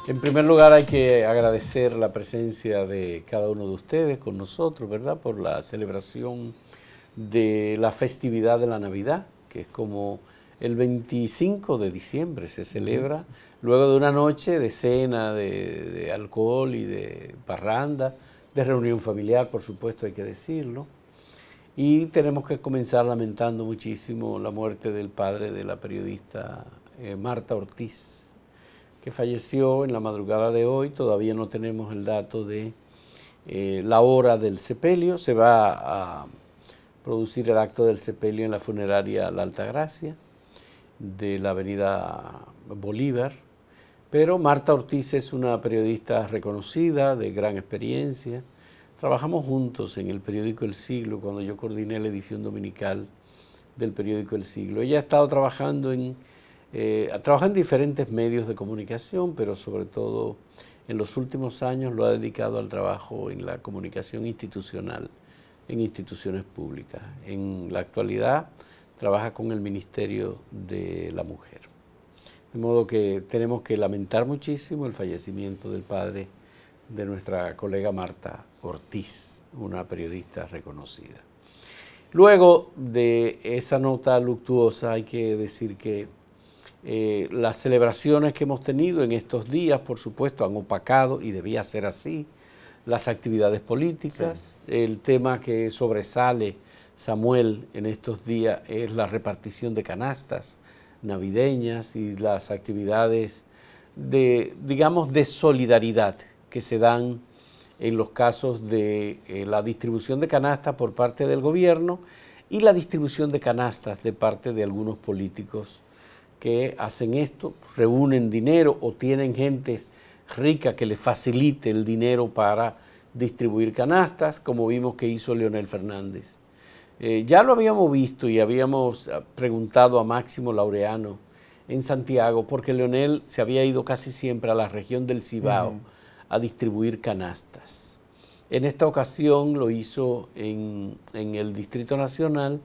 En primer lugar hay que agradecer la presencia de cada uno de ustedes con nosotros, ¿verdad? Por la celebración de la festividad de la Navidad, que es como el 25 de diciembre se celebra, luego de una noche de cena, de alcohol y de parranda, de reunión familiar, por supuesto, hay que decirlo. Y tenemos que comenzar lamentando muchísimo la muerte del padre de la periodista Marta Ortiz, que falleció en la madrugada de hoy. Todavía no tenemos el dato de la hora del sepelio. Se va a producir el acto del sepelio en la funeraria La Altagracia de la avenida Bolívar. Pero Marta Ortiz es una periodista reconocida, de gran experiencia. Trabajamos juntos en el periódico El Siglo cuando yo coordiné la edición dominical del periódico El Siglo. Ella ha estado trabajando trabaja en diferentes medios de comunicación, pero sobre todo en los últimos años lo ha dedicado al trabajo en la comunicación institucional, en instituciones públicas. En la actualidad trabaja con el Ministerio de la Mujer. De modo que tenemos que lamentar muchísimo el fallecimiento del padre de nuestra colega Marta Ortiz, una periodista reconocida. Luego de esa nota luctuosa hay que decir que las celebraciones que hemos tenido en estos días, por supuesto, han opacado, y debía ser así, las actividades políticas. Sí. El tema que sobresale, Samuel, en estos días es la repartición de canastas navideñas y las actividades digamos, de solidaridad que se dan en los casos de la distribución de canastas por parte del gobierno y la distribución de canastas de parte de algunos políticos que hacen esto, reúnen dinero o tienen gentes ricas que les facilite el dinero para distribuir canastas, como vimos que hizo Leonel Fernández. Ya lo habíamos visto y habíamos preguntado a Máximo Laureano en Santiago, porque Leonel se había ido casi siempre a la región del Cibao a distribuir canastas. En esta ocasión lo hizo en el Distrito Nacional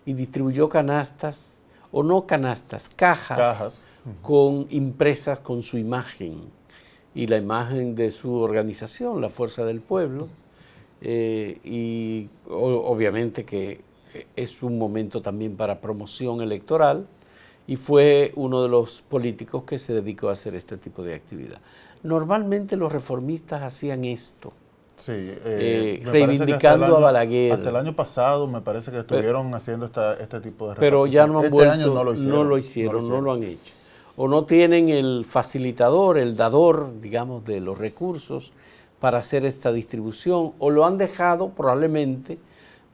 y distribuyó canastas, o no canastas, cajas. Con impresas con su imagen y la imagen de su organización, la Fuerza del Pueblo, y obviamente que es un momento también para promoción electoral, y fue uno de los políticos que se dedicó a hacer este tipo de actividad. Normalmente los reformistas hacían esto. Sí, reivindicando a Balaguer. Hasta el año pasado me parece que estuvieron haciendo este tipo de repartición. Pero ya no han este año no lo hicieron, no lo han hecho. O no tienen el facilitador, el dador, digamos, de los recursos para hacer esta distribución, o lo han dejado probablemente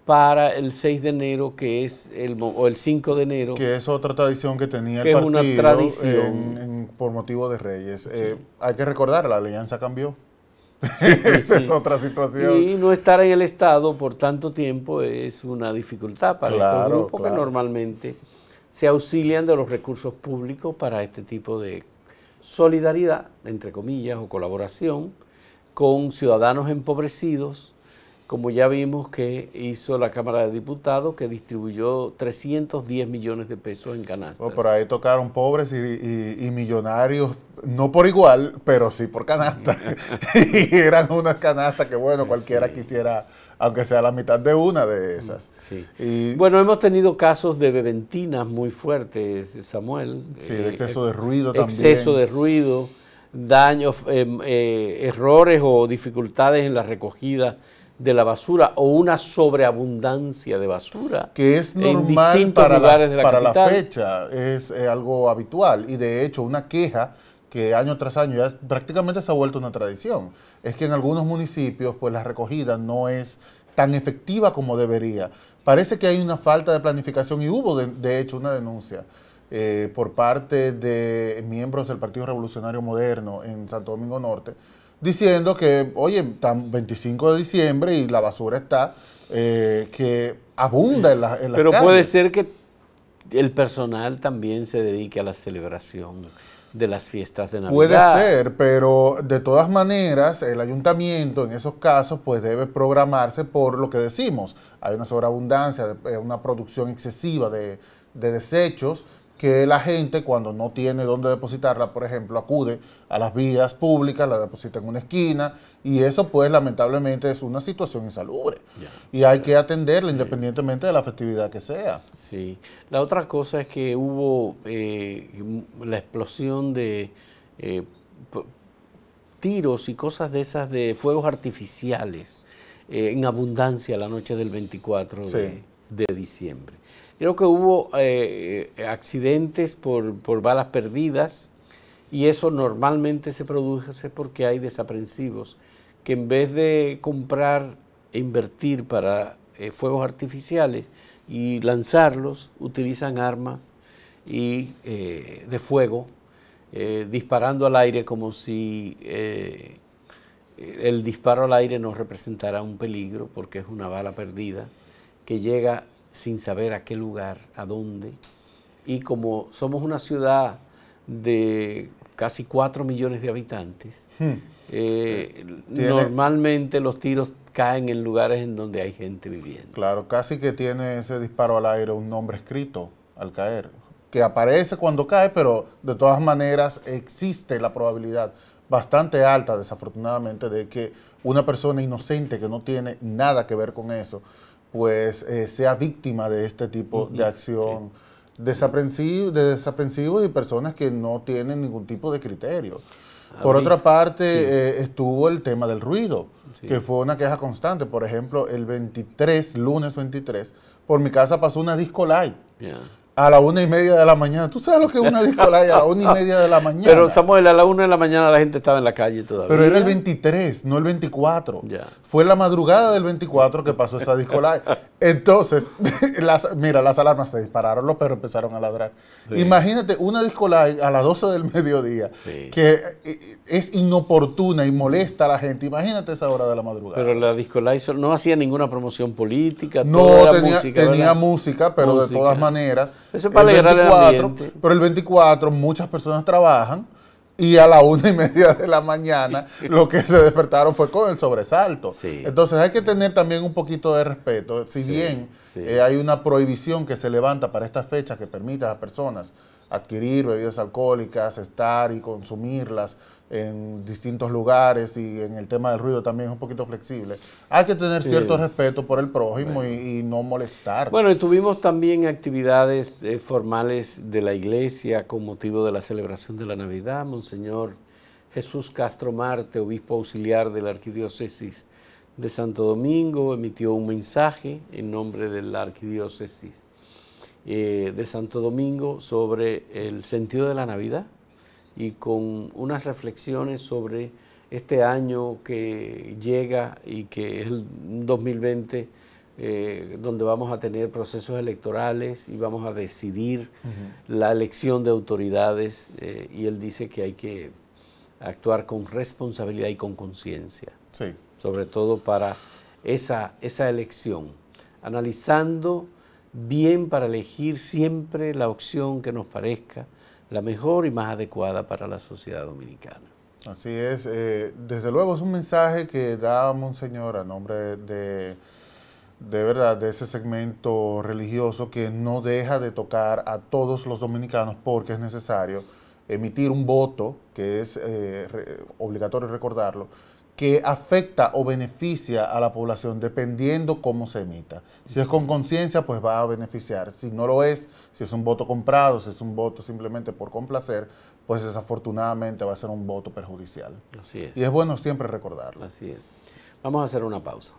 para el 6 de enero, que es o el 5 de enero. Que es otra tradición que tenía el partido, es una tradición. Por motivo de Reyes. Sí. Hay que recordar, la alianza cambió. Sí, Esa es otra situación. Y no estar en el Estado por tanto tiempo es una dificultad para estos grupos que normalmente se auxilian de los recursos públicos para este tipo de solidaridad, entre comillas, o colaboración con ciudadanos empobrecidos, como ya vimos que hizo la Cámara de Diputados, que distribuyó 310 millones de pesos en canastas. Por ahí tocaron pobres y millonarios, no por igual, pero sí por canastas. Y eran unas canastas que, bueno, cualquiera quisiera, aunque sea la mitad de una de esas. Sí. Bueno, hemos tenido casos de beventinas muy fuertes, Samuel. Sí, de exceso de ruido también. Exceso de ruido, daños, errores o dificultades en la recogida de la basura, o una sobreabundancia de basura que es normal para la fecha, es algo habitual, y de hecho una queja que año tras año ya prácticamente se ha vuelto una tradición, es que en algunos municipios pues la recogida no es tan efectiva como debería. Parece que hay una falta de planificación, y hubo de hecho una denuncia por parte de miembros del Partido Revolucionario Moderno en Santo Domingo Norte, diciendo que, oye, están 25 de diciembre y la basura está, que abunda en las calles. Pero puede ser que el personal también se dedique a la celebración de las fiestas de Navidad. Puede ser, pero de todas maneras el ayuntamiento en esos casos pues debe programarse por lo que decimos. Hay una sobreabundancia, una producción excesiva de desechos que la gente cuando no tiene dónde depositarla, por ejemplo, acude a las vías públicas, la deposita en una esquina, y eso pues lamentablemente es una situación insalubre. Y hay que atenderla independientemente de la festividad que sea. Sí. La otra cosa es que hubo la explosión de tiros y cosas de esas de fuegos artificiales en abundancia la noche del 24 de diciembre. Creo que hubo accidentes por balas perdidas, y eso normalmente se produce porque hay desaprensivos que en vez de comprar e invertir para fuegos artificiales y lanzarlos, utilizan armas de fuego, disparando al aire como si el disparo al aire no representara un peligro, porque es una bala perdida que llega sin saber a qué lugar, a dónde. Y como somos una ciudad de casi 4 millones de habitantes, normalmente los tiros caen en lugares en donde hay gente viviendo. Claro, casi que tiene ese disparo al aire un nombre escrito al caer, que aparece cuando cae, pero de todas maneras existe la probabilidad bastante alta, desafortunadamente, de que una persona inocente que no tiene nada que ver con eso, pues sea víctima de este tipo de acción desaprensivos y personas que no tienen ningún tipo de criterio. Por otra parte, estuvo el tema del ruido, que fue una queja constante. Por ejemplo, el 23, lunes 23, por mi casa pasó una disco light. A la 1:30 de la mañana. ¿Tú sabes lo que es una disco light a la 1:30 de la mañana? Pero Samuel, a la 1 de la mañana la gente estaba en la calle todavía. Pero era el 23, no el 24. Fue la madrugada del 24 que pasó esa disco light. Entonces, mira, las alarmas se dispararon, los perros empezaron a ladrar. Imagínate una disco light a las 12 del mediodía, que es inoportuna y molesta a la gente. Imagínate esa hora de la madrugada. Pero la disco light no hacía ninguna promoción política. No, tenía música, pero de todas maneras. Eso es para alegrar el ambiente. Pero el 24 muchas personas trabajan, y a la 1:30 de la mañana lo que se despertaron fue con el sobresalto. Entonces hay que tener también un poquito de respeto. Si bien hay una prohibición que se levanta para estas fechas que permite a las personas adquirir bebidas alcohólicas, estar y consumirlas en distintos lugares, y en el tema del ruido también es un poquito flexible. Hay que tener cierto respeto por el prójimo y no molestar. Bueno, y tuvimos también actividades formales de la iglesia con motivo de la celebración de la Navidad. Monseñor Jesús Castro Marte, obispo auxiliar de la Arquidiócesis de Santo Domingo, emitió un mensaje en nombre de la Arquidiócesis de Santo Domingo sobre el sentido de la Navidad, y con unas reflexiones sobre este año que llega y que es el 2020, donde vamos a tener procesos electorales y vamos a decidir la elección de autoridades, y él dice que hay que actuar con responsabilidad y con conciencia, sobre todo para esa elección, analizando bien para elegir siempre la opción que nos parezca la mejor y más adecuada para la sociedad dominicana. Así es. Desde luego es un mensaje que da Monseñor a nombre de verdad, de ese segmento religioso que no deja de tocar a todos los dominicanos, porque es necesario emitir un voto, que es obligatorio recordarlo, que afecta o beneficia a la población dependiendo cómo se emita. Si es con conciencia, pues va a beneficiar. Si no lo es, si es un voto comprado, si es un voto simplemente por complacer, pues desafortunadamente va a ser un voto perjudicial. Así es. Y es bueno siempre recordarlo. Así es. Vamos a hacer una pausa.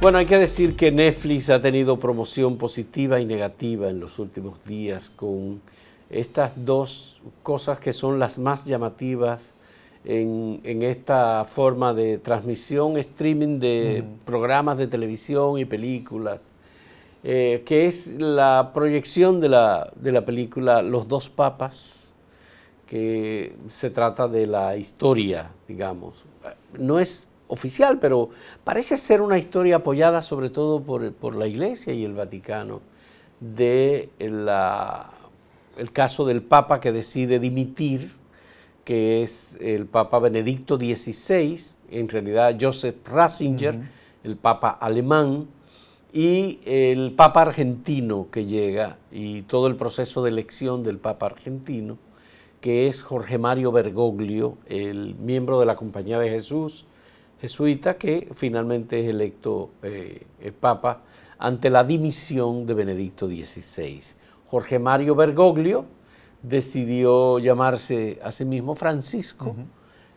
Bueno, hay que decir que Netflix ha tenido promoción positiva y negativa en los últimos días, con estas dos cosas que son las más llamativas en esta forma de transmisión, streaming de programas de televisión y películas, que es la proyección de la película Los Dos Papas, que se trata de la historia, digamos. No es oficial, pero parece ser una historia apoyada sobre todo por la Iglesia y el Vaticano, de la el caso del Papa que decide dimitir, que es el Papa Benedicto XVI, en realidad Joseph Ratzinger, el Papa alemán, y el Papa argentino que llega, y todo el proceso de elección del Papa argentino, que es Jorge Mario Bergoglio, el miembro de la Compañía de Jesús, jesuita, que finalmente es electo Papa ante la dimisión de Benedicto XVI. Jorge Mario Bergoglio decidió llamarse a sí mismo Francisco,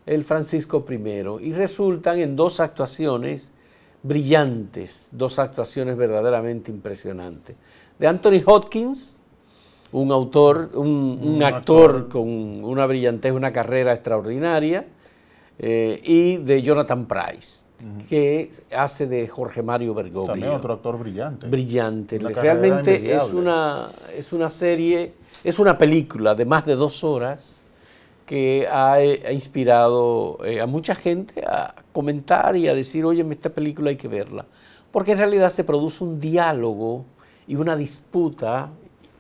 el Francisco I, y resultan en dos actuaciones brillantes, dos actuaciones verdaderamente impresionantes. De Anthony Hopkins, un actor con una brillantez, una carrera extraordinaria, y de Jonathan Pryce, que hace de Jorge Mario Bergoglio. También otro actor brillante. Brillante. Realmente es una serie, es una película de más de 2 horas que ha inspirado a mucha gente a comentar y a decir, oye, esta película hay que verla. Porque en realidad se produce un diálogo y una disputa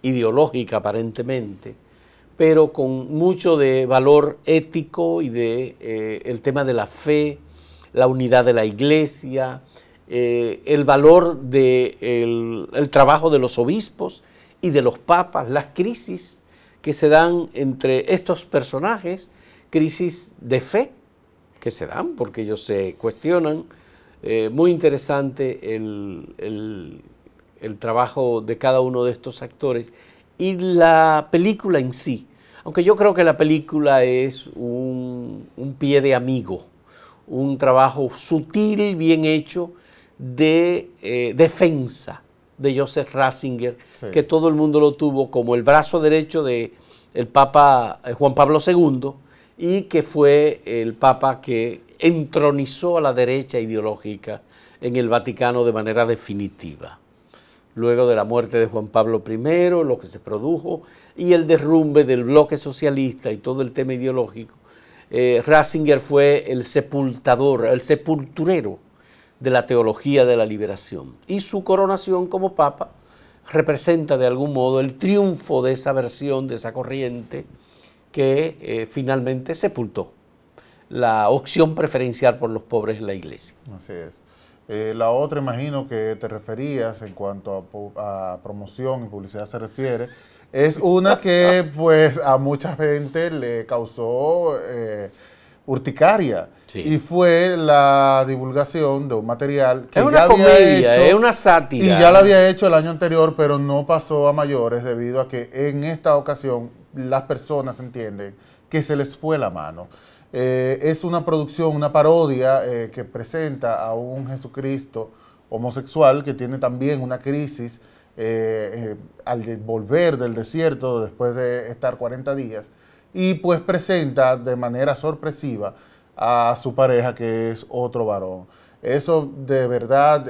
ideológica aparentemente, pero con mucho de valor ético y de el tema de la fe, la unidad de la iglesia, el valor del trabajo de los obispos y de los papas, las crisis que se dan entre estos personajes, crisis de fe que se dan porque ellos se cuestionan. Muy interesante el trabajo de cada uno de estos actores y la película en sí, aunque yo creo que la película es un pie de amigo, un trabajo sutil, bien hecho, de defensa de Joseph Ratzinger, sí, que todo el mundo lo tuvo como el brazo derecho del Papa Juan Pablo II y que fue el Papa que entronizó a la derecha ideológica en el Vaticano de manera definitiva. Luego de la muerte de Juan Pablo I, lo que se produjo, y el derrumbe del bloque socialista y todo el tema ideológico, Ratzinger fue el sepultador, el sepulturero de la teología de la liberación. Y su coronación como papa representa de algún modo el triunfo de esa versión, de esa corriente que finalmente sepultó la opción preferencial por los pobres en la iglesia. Así es. La otra, imagino que te referías en cuanto a promoción y publicidad se refiere, es una que pues a mucha gente le causó urticaria. Sí. Y fue la divulgación de un material que ya había hecho, es una sátira. Y ya lo había hecho el año anterior, pero no pasó a mayores debido a que en esta ocasión las personas entienden que se les fue la mano. Es una producción, una parodia que presenta a un Jesucristo homosexual que tiene también una crisis al volver del desierto después de estar 40 días y pues presenta de manera sorpresiva a su pareja que es otro varón. Eso de verdad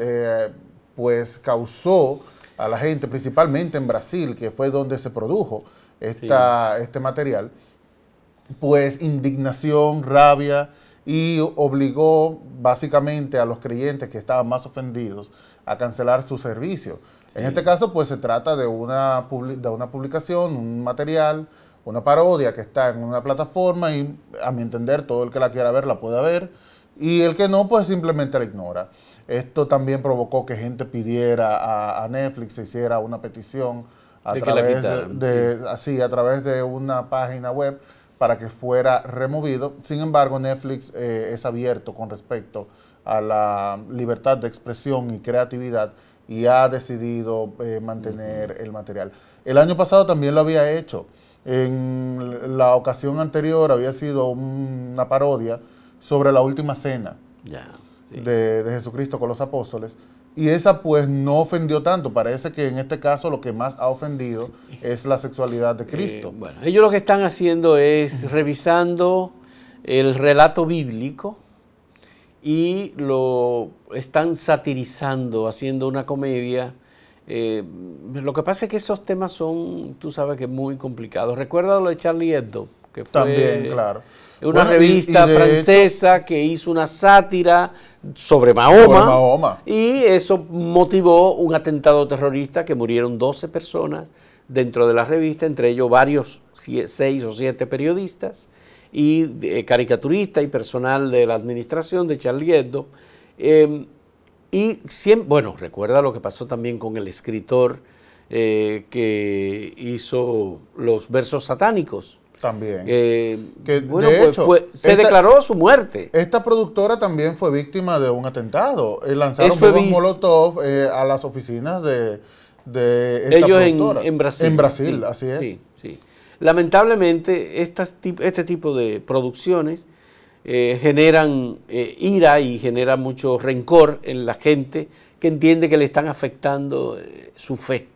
pues causó a la gente, principalmente en Brasil, que fue donde se produjo este material, pues indignación, rabia, y obligó básicamente a los creyentes que estaban más ofendidos a cancelar su servicio. Sí. En este caso, pues se trata de una publicación, un material, una parodia que está en una plataforma y, a mi entender, todo el que la quiera ver la puede ver y el que no, pues simplemente la ignora. Esto también provocó que gente pidiera a Netflix se hiciera una petición a través de una página web para que fuera removido. Sin embargo, Netflix es abierto con respecto a la libertad de expresión y creatividad y ha decidido mantener el material. El año pasado también lo había hecho. En la ocasión anterior había sido una parodia sobre la última cena de Jesucristo con los apóstoles. Y esa pues no ofendió tanto. Parece que en este caso lo que más ha ofendido es la sexualidad de Cristo. Bueno, ellos lo que están haciendo es revisando el relato bíblico y lo están satirizando, haciendo una comedia. Lo que pasa es que esos temas son, tú sabes que muy complicados. Recuerda lo de Charlie Hebdo, que fue también, claro, una revista francesa que hizo una sátira sobre Mahoma, y eso motivó un atentado terrorista que murieron 12 personas, dentro de la revista, entre ellos varios, 6 o 7 periodistas y caricaturistas y personal de la administración de Charlie Hebdo. Y siempre, bueno, recuerda lo que pasó también con el escritor que hizo los versos satánicos. También. Que bueno, de hecho, se declaró su muerte. Esta productora también fue víctima de un atentado. Lanzaron bombas Molotov a las oficinas de esta ellos productora. En Brasil. En Brasil, sí, así es. Sí, sí. Lamentablemente, este tipo de producciones generan ira y generan mucho rencor en la gente que entiende que le están afectando su fe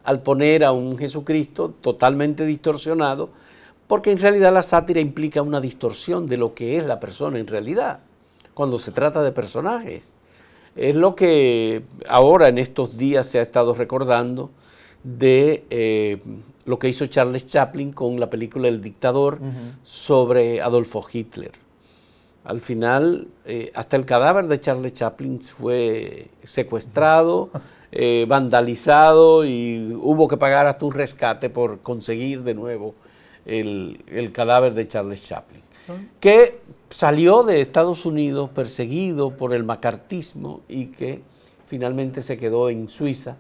al poner a un Jesucristo totalmente distorsionado, porque en realidad la sátira implica una distorsión de lo que es la persona en realidad, cuando se trata de personajes. Es lo que ahora en estos días se ha estado recordando de lo que hizo Charles Chaplin con la película El Dictador sobre Adolfo Hitler. Al final, hasta el cadáver de Charles Chaplin fue secuestrado, vandalizado, y hubo que pagar hasta un rescate por conseguir de nuevo el cadáver de Charles Chaplin, que salió de Estados Unidos perseguido por el macartismo y que finalmente se quedó en Suiza.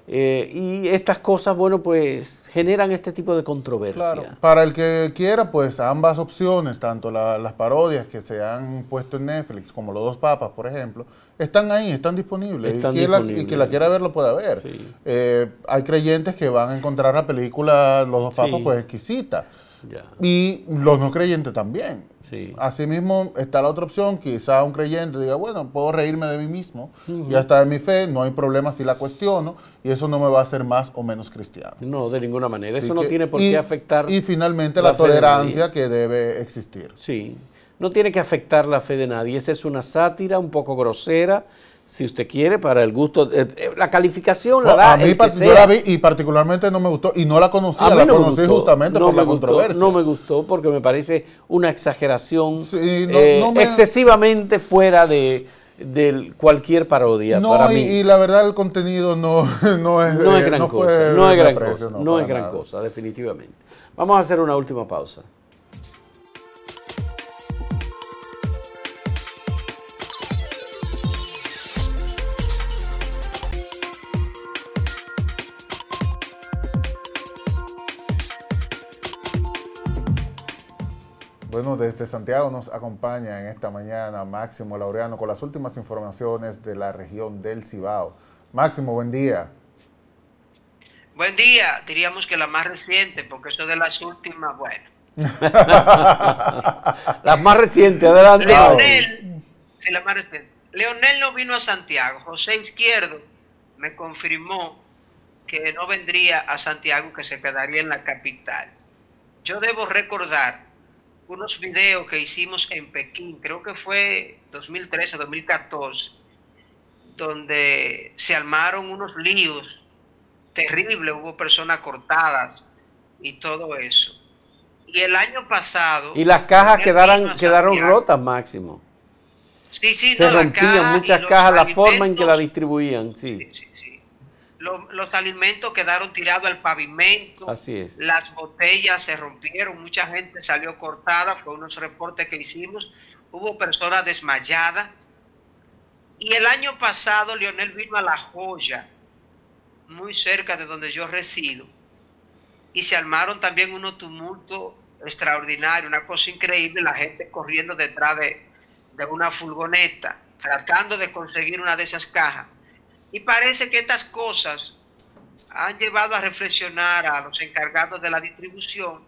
Y estas cosas, bueno, pues generan este tipo de controversia. Claro. Para el que quiera, pues ambas opciones, tanto las parodias que se han puesto en Netflix como Los Dos Papas, por ejemplo, están ahí, están disponibles. Y quien la quiera ver lo pueda ver. Sí. Hay creyentes que van a encontrar la película Los Dos Papas pues exquisita. Ya. Y los no creyentes también. Sí. Asimismo está la otra opción, quizá un creyente diga, bueno, puedo reírme de mí mismo, ya está de mi fe, no hay problema si la cuestiono, y eso no me va a hacer más o menos cristiano. No, de ninguna manera, eso no tiene por qué afectar. Y finalmente la tolerancia que debe existir. Sí, no tiene que afectar la fe de nadie, esa es una sátira un poco grosera, si usted quiere, para el gusto. La calificación la da a mí yo la vi y particularmente no me gustó y no la conocía, la conocí justamente por la controversia. No me gustó porque me parece una exageración excesivamente fuera de cualquier parodia para mí. Y la verdad el contenido no es gran cosa, no es gran cosa, definitivamente. Vamos a hacer una última pausa. Bueno, desde Santiago nos acompaña en esta mañana Máximo Laureano con las últimas informaciones de la región del Cibao. Máximo, buen día. Buen día, diríamos que la más reciente, porque eso de las últimas, bueno. Las más recientes, adelante. Leonel, sí, la más reciente. Leonel no vino a Santiago. José Izquierdo me confirmó que no vendría a Santiago, que se quedaría en la capital. Yo debo recordar unos videos que hicimos en Pekín, creo que fue 2013, 2014, donde se armaron unos líos terribles, hubo personas cortadas y todo eso. Y el año pasado... Y las cajas quedaron rotas, Máximo. Sí, se rompían muchas cajas, la forma en que la distribuían, sí. Los alimentos quedaron tirados al pavimento. Así es. Las botellas se rompieron, mucha gente salió cortada, fue unos reportes que hicimos. Hubo personas desmayadas. Y el año pasado Leonel vino a La Joya, muy cerca de donde yo resido, y se armaron también unos tumultos extraordinarios, una cosa increíble, la gente corriendo detrás de una furgoneta, tratando de conseguir una de esas cajas. Y parece que estas cosas han llevado a reflexionar a los encargados de la distribución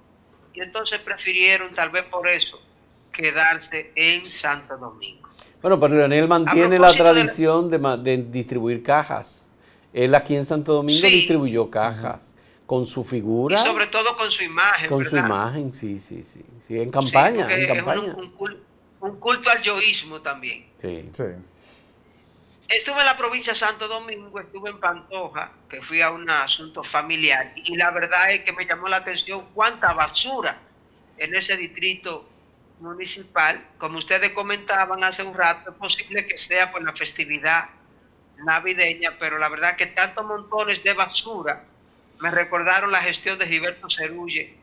y entonces prefirieron, tal vez por eso, quedarse en Santo Domingo. Bueno, pero Leonel mantiene la tradición de distribuir cajas. Él aquí en Santo Domingo distribuyó cajas con su figura. Y sobre todo con su imagen, con ¿verdad? Su imagen, sí, en campaña. Sí, en campaña. Es un culto al yoísmo también. Sí. Estuve en la provincia de Santo Domingo, estuve en Pantoja, que fui a un asunto familiar, y la verdad es que me llamó la atención cuánta basura en ese distrito municipal. Como ustedes comentaban hace un rato, es posible que sea por la festividad navideña, pero la verdad que tantos montones de basura me recordaron la gestión de Gilberto Cerulle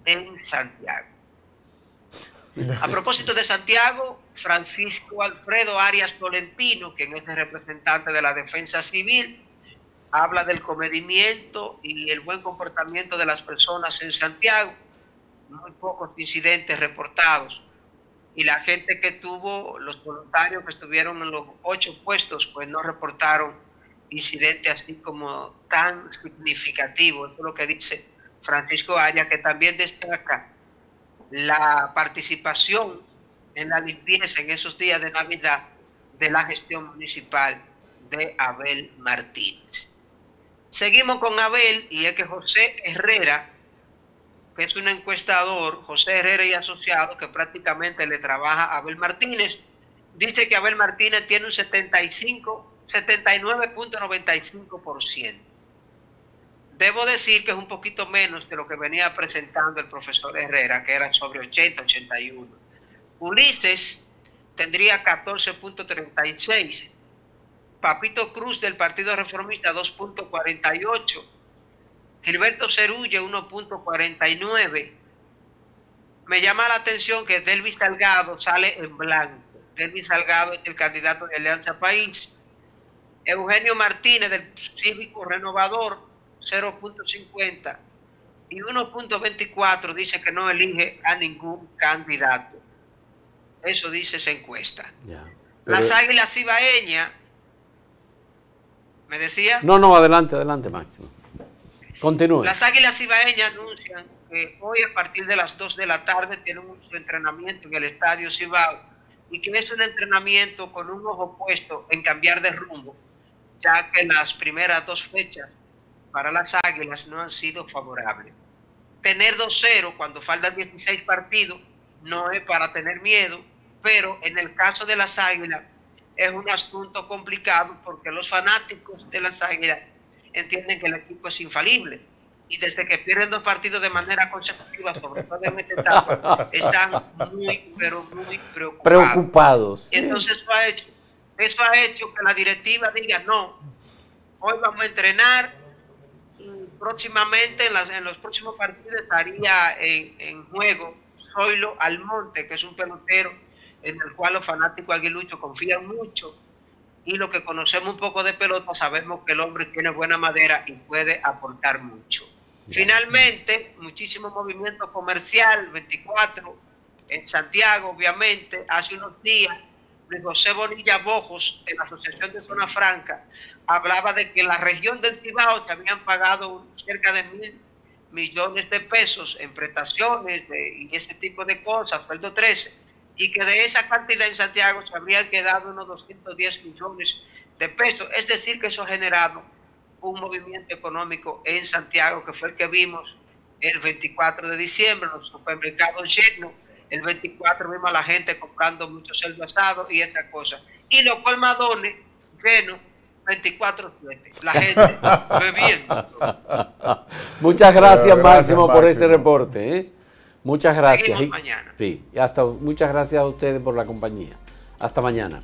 en Santiago. A propósito de Santiago, Francisco Alfredo Arias Tolentino, quien es el representante de la Defensa Civil, habla del comedimiento y el buen comportamiento de las personas en Santiago. Muy pocos incidentes reportados. Y la gente que tuvo, los voluntarios que estuvieron en los 8 puestos, pues no reportaron incidentes así como tan significativos. Eso es lo que dice Francisco Arias, que también destaca la participación en la limpieza en esos días de Navidad de la gestión municipal de Abel Martínez. Seguimos con Abel, y es que José Herrera, que es un encuestador, José Herrera y Asociados, que prácticamente le trabaja a Abel Martínez, dice que Abel Martínez tiene un 79.95%. Debo decir que es un poquito menos de lo que venía presentando el profesor Herrera, que era sobre 80, 81. Ulises tendría 14.36. Papito Cruz del Partido Reformista 2.48. Gilberto Cerulle 1.49. Me llama la atención que Delvis Salgado sale en blanco. Delvis Salgado es el candidato de Alianza País. Eugenio Martínez del Cívico Renovador 0.50 y 1.24 dice que no elige a ningún candidato. Eso dice esa encuesta. Ya, Las Águilas Cibaeñas, ¿me decía? No, adelante, Máximo. Continúe. Las Águilas Cibaeñas anuncian que hoy a partir de las 2 de la tarde tienen su entrenamiento en el Estadio Cibao y que es un entrenamiento con un ojo puesto en cambiar de rumbo, ya que las primeras 2 fechas para las Águilas no han sido favorables. Tener 2-0 cuando faltan 16 partidos no es para tener miedo, pero en el caso de las Águilas es un asunto complicado porque los fanáticos de las Águilas entienden que el equipo es infalible y desde que pierden 2 partidos de manera consecutiva, sobre todo en esta etapa, están muy, pero muy preocupados. Y entonces eso ha hecho que la directiva diga, no, hoy vamos a entrenar. Próximamente, en los próximos partidos estaría en juego Zoilo Almonte, que es un pelotero en el cual los fanáticos aguiluchos confían mucho, y lo que conocemos un poco de pelota sabemos que el hombre tiene buena madera y puede aportar mucho. Finalmente, muchísimo movimiento comercial, 24 en Santiago, obviamente. Hace unos días, Luis José Bonilla Bojos, de la Asociación de Zona Franca, hablaba de que en la región del Cibao se habían pagado cerca de 1.000 millones de pesos en prestaciones y ese tipo de cosas, sueldo 13, y que de esa cantidad en Santiago se habrían quedado unos 210 millones de pesos. Es decir, que eso ha generado un movimiento económico en Santiago, que fue el que vimos el 24 de diciembre, los supermercados llenos. El 24 vimos a la gente comprando mucho cerdo asado y esas cosas. Y los colmadones llenos 24/7. La gente bebiendo. Muchas gracias, Máximo, por ese reporte. Muchas gracias. Seguimos mañana. Sí, muchas gracias a ustedes por la compañía. Hasta mañana.